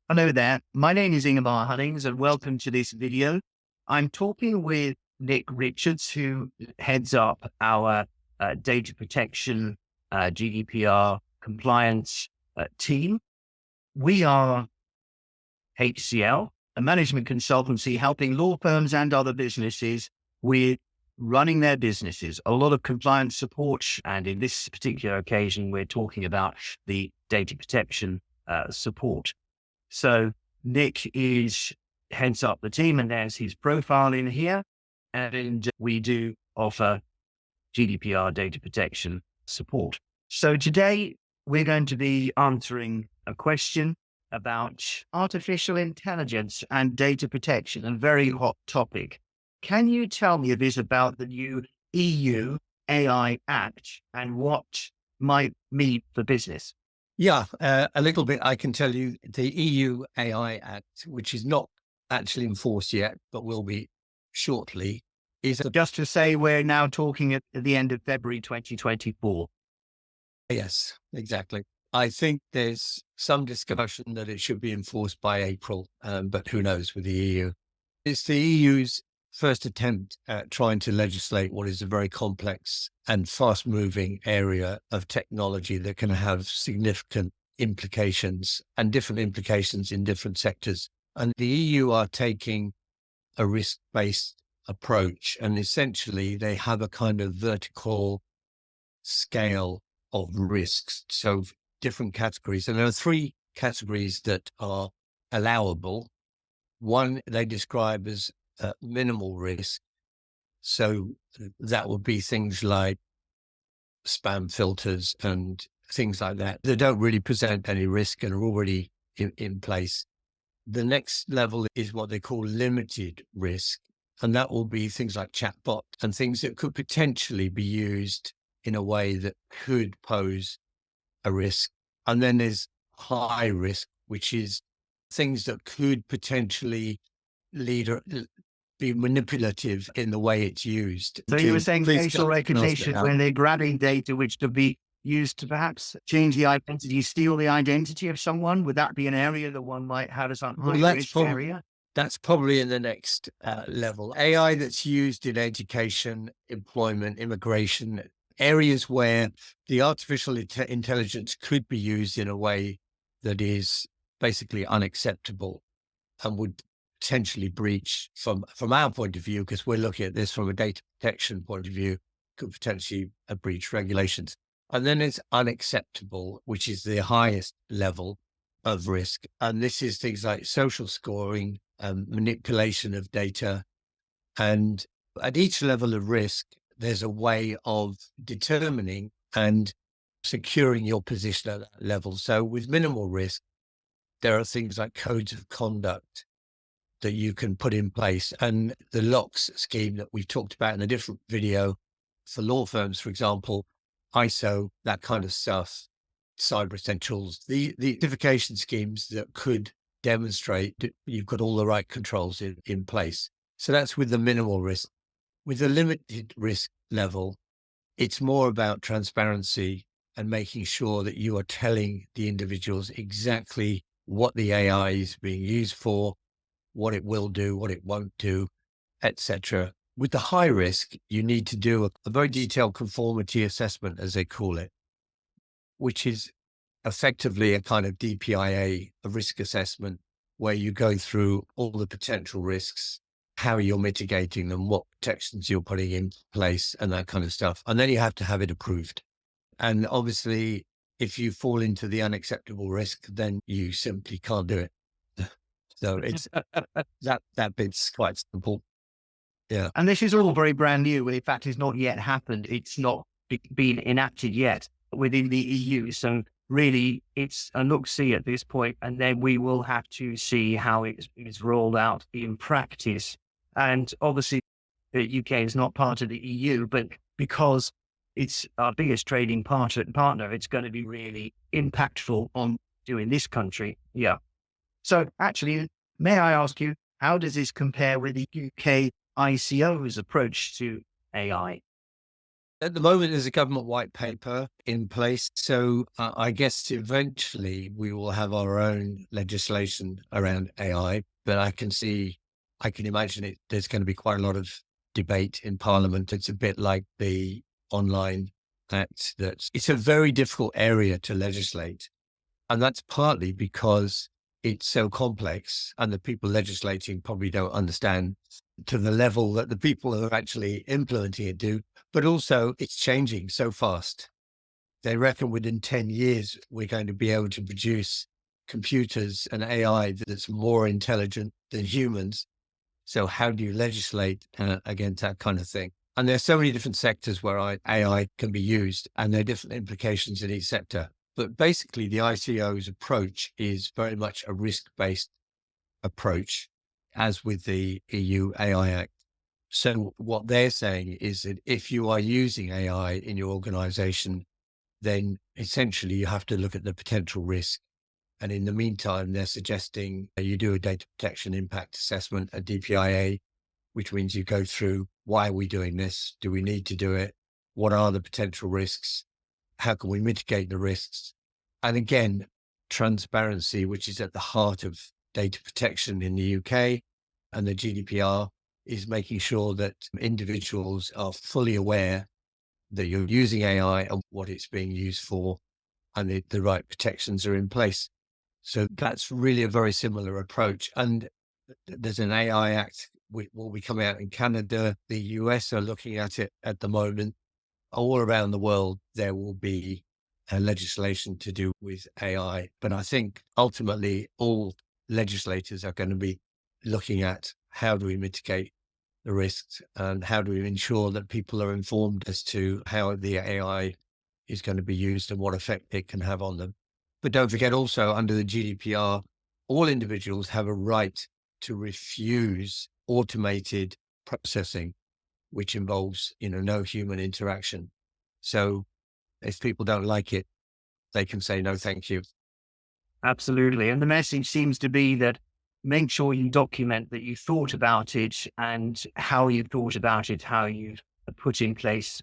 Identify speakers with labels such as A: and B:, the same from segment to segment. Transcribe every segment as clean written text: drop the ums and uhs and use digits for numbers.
A: Hello there. My name is Ingemar and welcome to this video. I'm talking with Nick Richards, who heads up our data protection, GDPR compliance team. We are HCL, a management consultancy helping law firms and other businesses with running their businesses, a lot of compliance support. And in this particular occasion, we're talking about the data protection support. So Nick heads up the team, and there's his profile in here. And we do offer GDPR data protection support. So today we're going to be answering a question about artificial intelligence and data protection, a very hot topic. Can you tell me a bit about the new EU AI Act and what might mean for business?
B: Yeah, a little bit. I can tell you the EU AI Act, which is not actually enforced yet, but will be shortly, is a,
A: Just to say, we're now talking at the end of February 2024.
B: yes, exactly. I think there's some discussion that it should be enforced by April, but who knows with the EU. It's the EU's first attempt at trying to legislate what is a very complex and fast moving area of technology that can have significant implications and different implications in different sectors. And the EU are taking a risk based approach, and essentially they have a kind of vertical scale of risks. So different categories. And there are three categories that are allowable. One they describe as minimal risk. So that would be things like spam filters and things like that. They don't really present any risk and are already in place. The next level is what they call limited risk. And that will be things like chatbot and things that could potentially be used in a way that could pose a risk. And then there's high risk, which is things that could potentially be manipulative in the way it's used.
A: So you were saying facial recognition
B: Yeah.
A: when they're grabbing data, which could be used to perhaps change the identity, steal the identity of someone. Would that be an area that one might have as a high risk area?
B: That's probably in the next level. AI that's used in education, employment, immigration, areas where the artificial intelligence could be used in a way that is basically unacceptable and would potentially breach from our point of view, because we're looking at this from a data protection point of view, could potentially breach regulations. And then it's unacceptable, which is the highest level of risk. And this is things like social scoring, manipulation of data. And at each level of risk, there's a way of determining and securing your position at that level. So with minimal risk, there are things like codes of conduct that you can put in place. And the locks scheme that we've talked about in a different video for law firms, for example, ISO, that kind of stuff, cyber essentials, the certification schemes that could demonstrate that you've got all the right controls in place. So that's with the minimal risk. With the limited risk level, it's more about transparency and making sure that you are telling the individuals exactly what the AI is being used for, what it will do, what it won't do, etc. With the high risk, you need to do a very detailed conformity assessment, as they call it, which is effectively a kind of DPIA, a risk assessment, where you go through all the potential risks, how you're mitigating them, what protections you're putting in place, and that kind of stuff. And then you have to have it approved. And obviously, if you fall into the unacceptable risk, then you simply can't do it. So it's that bit's quite simple. Yeah.
A: And this is all very brand new. In fact, it's not yet happened. It's not been enacted yet within the EU. So really, it's a look-see at this point, and then we will have to see how it is rolled out in practice. And obviously, the UK is not part of the EU, but because it's our biggest trading partner, it's going to be really impactful on doing this country. Yeah. So actually, may I ask you, how does this compare with the UK ICO's approach to AI?
B: At the moment, there's a government white paper in place. So I guess eventually we will have our own legislation around AI. But I can imagine there's going to be quite a lot of debate in Parliament. It's a bit like the online act, that it's a very difficult area to legislate. And that's partly because it's so complex and the people legislating probably don't understand to the level that the people who are actually implementing it do. But also it's changing so fast. They reckon within 10 years, we're going to be able to produce computers and AI that's more intelligent than humans. So how do you legislate against that kind of thing? And there's so many different sectors where AI can be used, and there are different implications in each sector. But basically, the ICO's approach is very much a risk-based approach, as with the EU AI Act. So what they're saying is that if you are using AI in your organization, then essentially you have to look at the potential risk. And in the meantime, they're suggesting you do a data protection impact assessment, a DPIA, which means you go through, why are we doing this? Do we need to do it? What are the potential risks? How can we mitigate the risks? And again, transparency, which is at the heart of data protection in the UK, and the GDPR is making sure that individuals are fully aware that you're using AI and what it's being used for, and the right protections are in place. So that's really a very similar approach. And there's an AI Act will be coming out in Canada. The US are looking at it at the moment. All around the world, there will be legislation to do with AI. But I think ultimately all legislators are going to be looking at, how do we mitigate the risks and how do we ensure that people are informed as to how the AI is going to be used and what effect it can have on them. But don't forget also, under the GDPR, all individuals have a right to refuse automated processing, which involves, no human interaction. So if people don't like it, they can say, no, thank you.
A: Absolutely. And the message seems to be that make sure you document that you thought about it and how you thought about it, how you put in place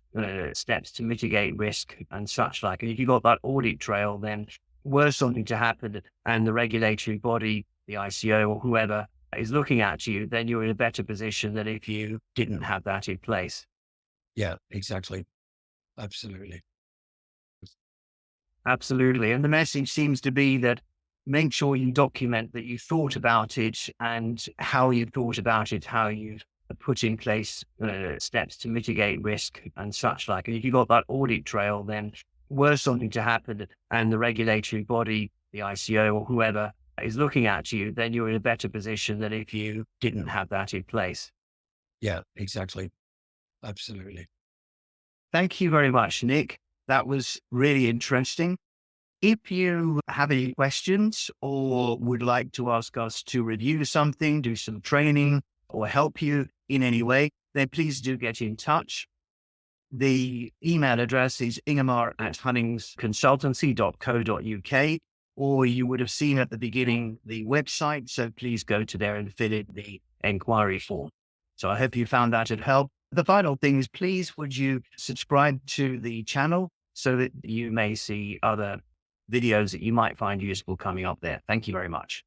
A: steps to mitigate risk and such like. And if you've got that audit trail, then were something to happen and the regulatory body, the ICO or whoever is looking at you, then you're in a better position than if you didn't have that in place.
B: Yeah, exactly. Absolutely.
A: Absolutely. And the message seems to be that make sure you document that you thought about it and how you thought about it, how you put in place steps to mitigate risk and such like. And if you've got that audit trail, then were something to happen and the regulatory body, the ICO or whoever is looking at you, then you're in a better position than if you didn't have that in place.
B: Yeah, exactly. Absolutely.
A: Thank you very much, Nick. That was really interesting. If you have any questions or would like to ask us to review something, do some training, or help you in any way, then please do get in touch. The email address is ingemar@hunningsconsultancy.co.uk, or you would have seen at the beginning the website. So please go to there and fill in the inquiry form. So I hope you found that had helped. The final thing is, please, would you subscribe to the channel so that you may see other videos that you might find useful coming up there. Thank you very much.